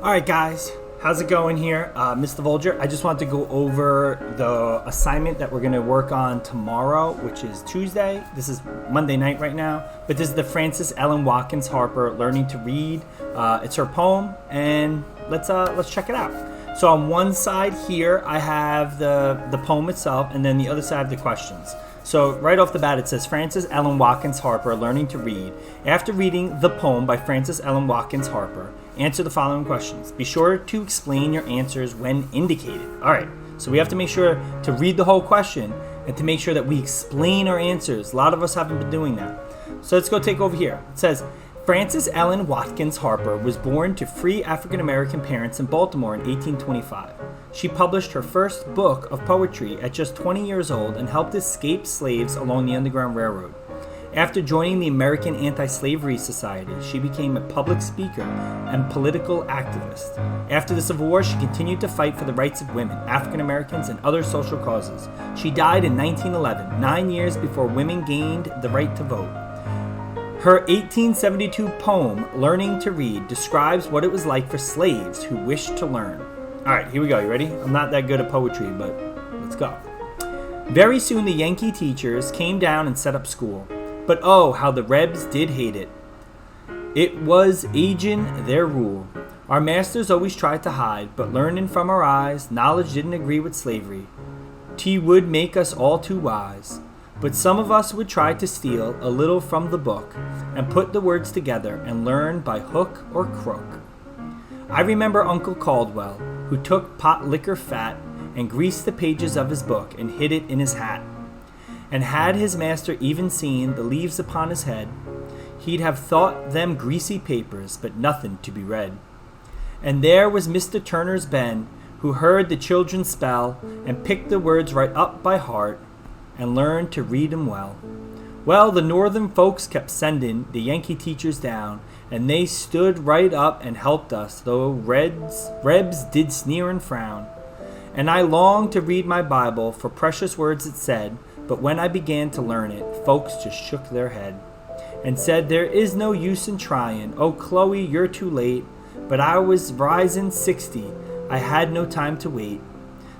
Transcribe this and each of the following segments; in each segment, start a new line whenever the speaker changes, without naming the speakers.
All right, guys, how's it going here? Mr. Voelger, I just wanted to go over the assignment that we're going to work on tomorrow, which is Tuesday. This is Monday night right now, but this is the Frances Ellen Watkins Harper Learning to Read. It's her poem, and let's check it out. So on one side here, I have the poem itself, and then the other side have the questions. So right off the bat, it says, Frances Ellen Watkins Harper, Learning to Read. After reading the poem by Frances Ellen Watkins Harper, answer the following questions. Be sure to explain your answers when indicated. All right, so we have to make sure to read the whole question and to make sure that we explain our answers. A lot of us haven't been doing that. So let's go take over here. It says, Frances Ellen Watkins Harper was born to free African-American parents in Baltimore in 1825. She published her first book of poetry at just 20 years old and helped escape slaves along the Underground Railroad. After joining the American Anti-Slavery Society, she became a public speaker and political activist. After the Civil War, she continued to fight for the rights of women, African Americans, and other social causes. She died in 1911, 9 years before women gained the right to vote. Her 1872 poem, Learning to Read, describes what it was like for slaves who wished to learn. All right, here we go. You ready? I'm not that good at poetry, but let's go. Very soon the Yankee teachers came down and set up school. But oh, how the Rebs did hate it. It was agin' their rule. Our masters always tried to hide, but learning from our eyes, knowledge didn't agree with slavery. 'T would make us all too wise. But some of us would try to steal a little from the book and put the words together and learn by hook or crook. I remember Uncle Caldwell, who took pot liquor fat and greased the pages of his book and hid it in his hat. And had his master even seen the leaves upon his head, he'd have thought them greasy papers, but nothing to be read. And there was Mr. Turner's Ben, who heard the children spell and picked the words right up by heart and learned to read 'em well. Well, the northern folks kept sending the Yankee teachers down, and they stood right up and helped us, though Rebs did sneer and frown. And I longed to read my Bible, for precious words it said, but when I began to learn it, folks just shook their head and said, there is no use in trying. Oh, Chloe, you're too late. But I was rising 60. I had no time to wait.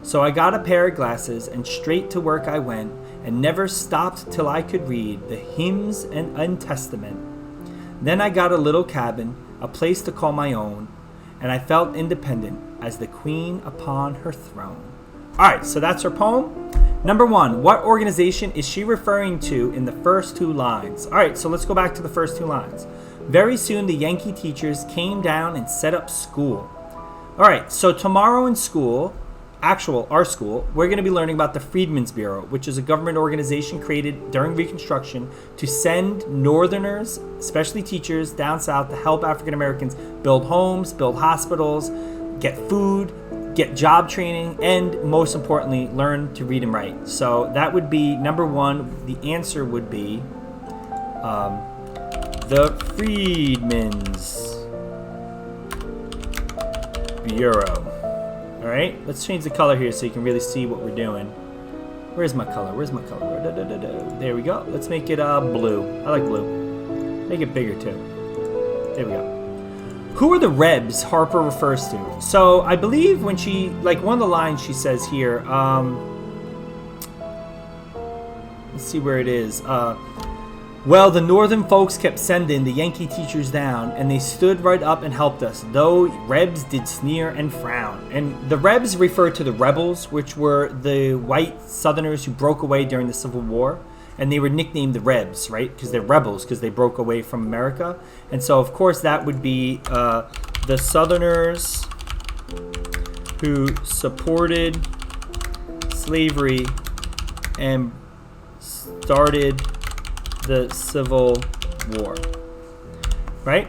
So I got a pair of glasses and straight to work I went and never stopped till I could read the hymns and Testament. Then I got a little cabin, a place to call my own, and I felt independent as the queen upon her throne. All right, so that's her poem. Number one, what organization is she referring to in the first two lines? All right, so let's go back to the first two lines. Very soon the Yankee teachers came down and set up school. All right, so tomorrow in school, our school, we're going to be learning about the Freedmen's Bureau, which is a government organization created during Reconstruction to send Northerners, especially teachers, down south to help African Americans build homes, build hospitals, get food, get job training, and most importantly, learn to read and write. So that would be number one. The answer would be the Freedmen's Bureau. All right, let's change the color here so you can really see what we're doing. Where's my color? There we go. Let's make it blue. I like blue. Make it bigger too. There we go. Who are the Rebs Harper refers to? So I believe when she, like one of the lines she says here, let's see where it is. Well, the northern folks kept sending the Yankee teachers down, and they stood right up and helped us, though Rebs did sneer and frown. And the Rebs refer to the rebels, which were the white Southerners who broke away during the Civil War. And they were nicknamed the Rebs, right? Because they're rebels, because they broke away from America. And so, of course, that would be the Southerners who supported slavery and started the Civil War, right?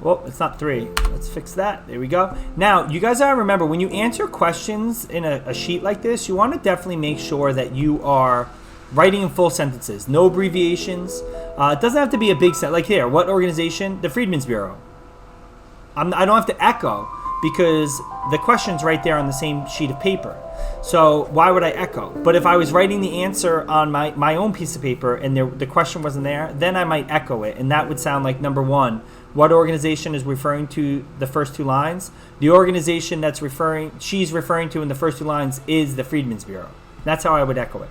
Well, it's not 3. Let's fix that. There we go. Now, you guys gotta remember, when you answer questions in a sheet like this, you want to definitely make sure that you are writing in full sentences, no abbreviations. It doesn't have to be a big sentence. Like here, what organization? The Freedmen's Bureau. I don't have to echo because the question's right there on the same sheet of paper. So why would I echo? But if I was writing the answer on my own piece of paper and the question wasn't there, then I might echo it. And that would sound like number one, what organization is referring to the first two lines? The organization she's referring to in the first two lines is the Freedmen's Bureau. That's how I would echo it.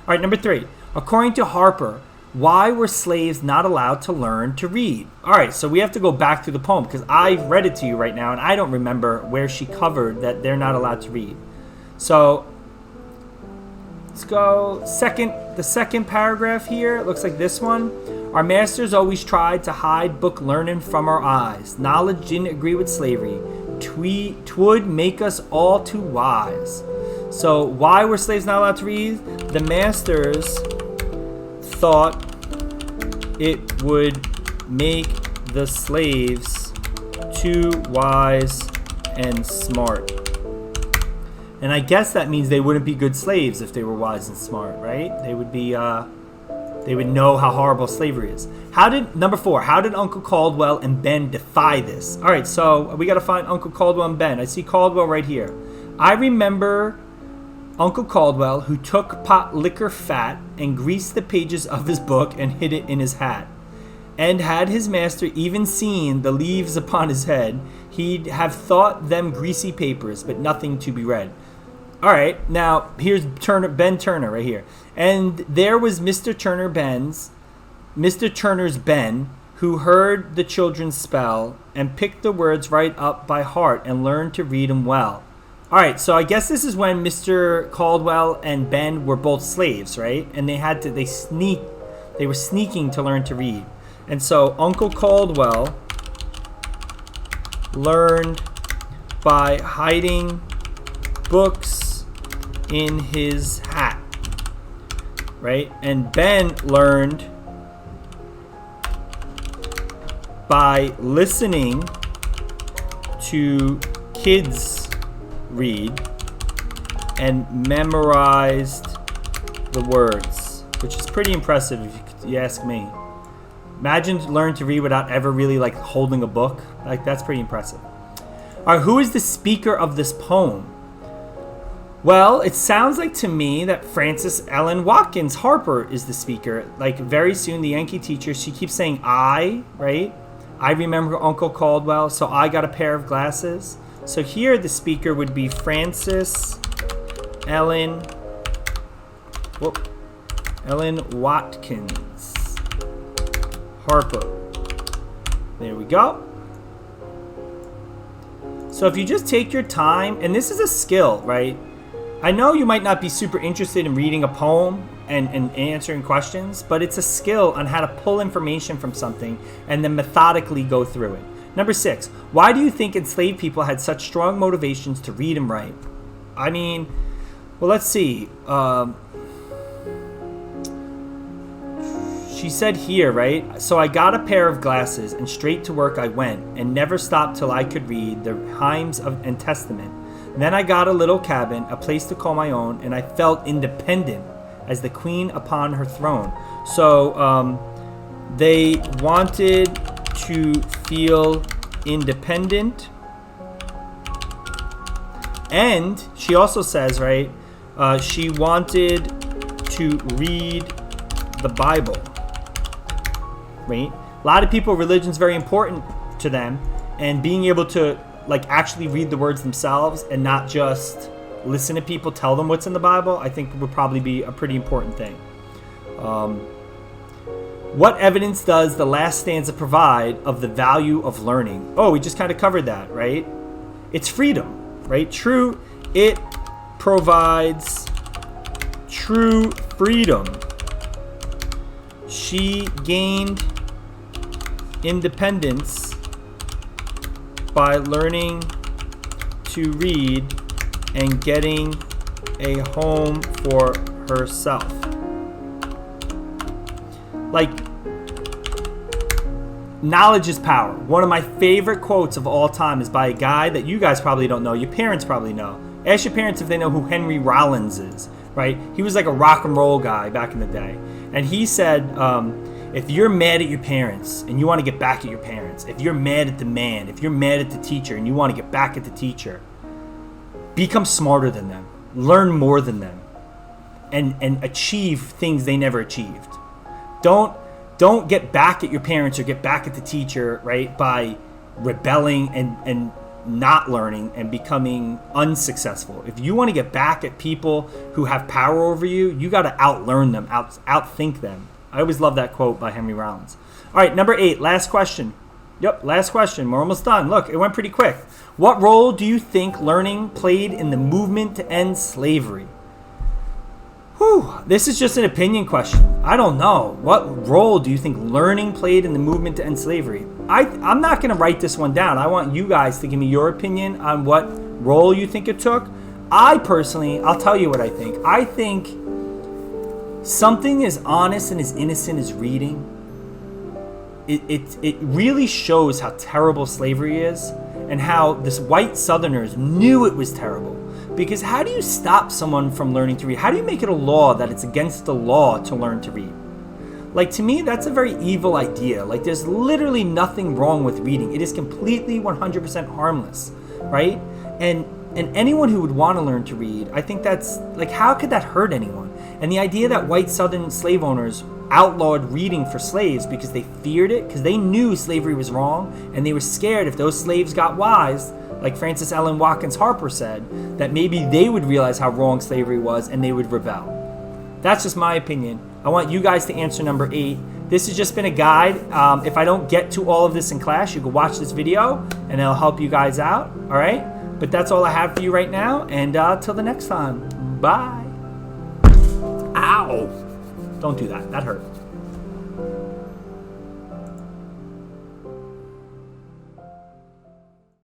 All right, number three. According to Harper, why were slaves not allowed to learn to read? All right, so we have to go back through the poem because I read it to you right now and I don't remember where she covered that they're not allowed to read. So let's go the second paragraph here. It looks like this one. Our masters always tried to hide book learning from our eyes. Knowledge didn't agree with slavery. 'Twould make us all too wise. So why were slaves not allowed to read? The masters thought it would make the slaves too wise and smart. And I guess that means they wouldn't be good slaves if they were wise and smart, right? They would be they would know how horrible slavery is. Number four, how did Uncle Caldwell and Ben defy this? All right, so we got to find Uncle Caldwell and Ben. I see Caldwell right here. I remember Uncle Caldwell, who took pot liquor fat and greased the pages of his book and hid it in his hat. And had his master even seen the leaves upon his head, he'd have thought them greasy papers, but nothing to be read. All right, now here's Ben Turner right here. And there was Mr. Turner's Ben, who heard the children spell and picked the words right up by heart and learned to read them well. All right, so I guess this is when Mr. Caldwell and Ben were both slaves, right? And they were sneaking to learn to read. And so Uncle Caldwell learned by hiding books in his hat, right? And Ben learned by listening to kids read and memorized the words, which is pretty impressive if you ask me. Imagine learning to read without ever really like holding a book. Like, that's pretty impressive. All right, who is the speaker of this poem? Well, it sounds like to me that Frances Ellen Watkins Harper is the speaker. Like, very soon, the Yankee teacher, she keeps saying I, right? I remember Uncle Caldwell, so I got a pair of glasses. So here the speaker would be Frances Ellen Watkins Harper. There we go. So if you just take your time, and this is a skill, right? I know you might not be super interested in reading a poem and answering questions, but it's a skill on how to pull information from something and then methodically go through it. Number 6, why do you think enslaved people had such strong motivations to read and write? I mean, well, let's see. She said here, right? So I got a pair of glasses and straight to work I went and never stopped till I could read the hymns and Testament. Then I got a little cabin, a place to call my own, and I felt independent as the queen upon her throne. So they wanted to feel independent. And she also says, right, she wanted to read the Bible, right? A lot of people, religion's very important to them, and being able to like actually read the words themselves and not just listen to people tell them what's in the Bible, I think would probably be a pretty important thing. What evidence does the last stanza provide of the value of learning? Oh, we just kind of covered that, right? It's freedom, right? It provides true freedom. She gained independence by learning to read and getting a home for herself. Like, knowledge is power. One of my favorite quotes of all time is by a guy that you guys probably don't know. Your parents probably know. Ask your parents if they know who Henry Rollins is, right? He was like a rock and roll guy back in the day. And he said, if you're mad at your parents and you want to get back at your parents, if you're mad at the man, if you're mad at the teacher and you want to get back at the teacher, become smarter than them. learn more than them and achieve things they never achieved. Don't get back at your parents or get back at the teacher, right, by rebelling and not learning and becoming unsuccessful. If you want to get back at people who have power over you, you got to outlearn them, outthink them. I always love that quote by Henry Rollins. All right, number 8, last question. Yep, last question. We're almost done. Look, it went pretty quick. What role do you think learning played in the movement to end slavery? Whew, this is just an opinion question. I don't know. What role do you think learning played in the movement to end slavery? I'm not going to write this one down. I want you guys to give me your opinion on what role you think it took. I personally, I'll tell you what I think. I think something as honest and as innocent as reading, it really shows how terrible slavery is and how this white Southerners knew it was terrible. Because how do you stop someone from learning to read? How do you make it a law that it's against the law to learn to read? Like, to me, that's a very evil idea. Like, there's literally nothing wrong with reading. It is completely 100% harmless, right? And anyone who would want to learn to read, I think that's, like, how could that hurt anyone? And the idea that white Southern slave owners outlawed reading for slaves because they feared it, because they knew slavery was wrong, and they were scared if those slaves got wise, like Francis Ellen Watkins Harper said, that maybe they would realize how wrong slavery was and they would rebel. That's just my opinion. I want you guys to answer number 8. This has just been a guide. If I don't get to all of this in class, you can watch this video and it'll help you guys out. All right? But that's all I have for you right now. And till the next time, bye. Ow. Don't do that. That hurt.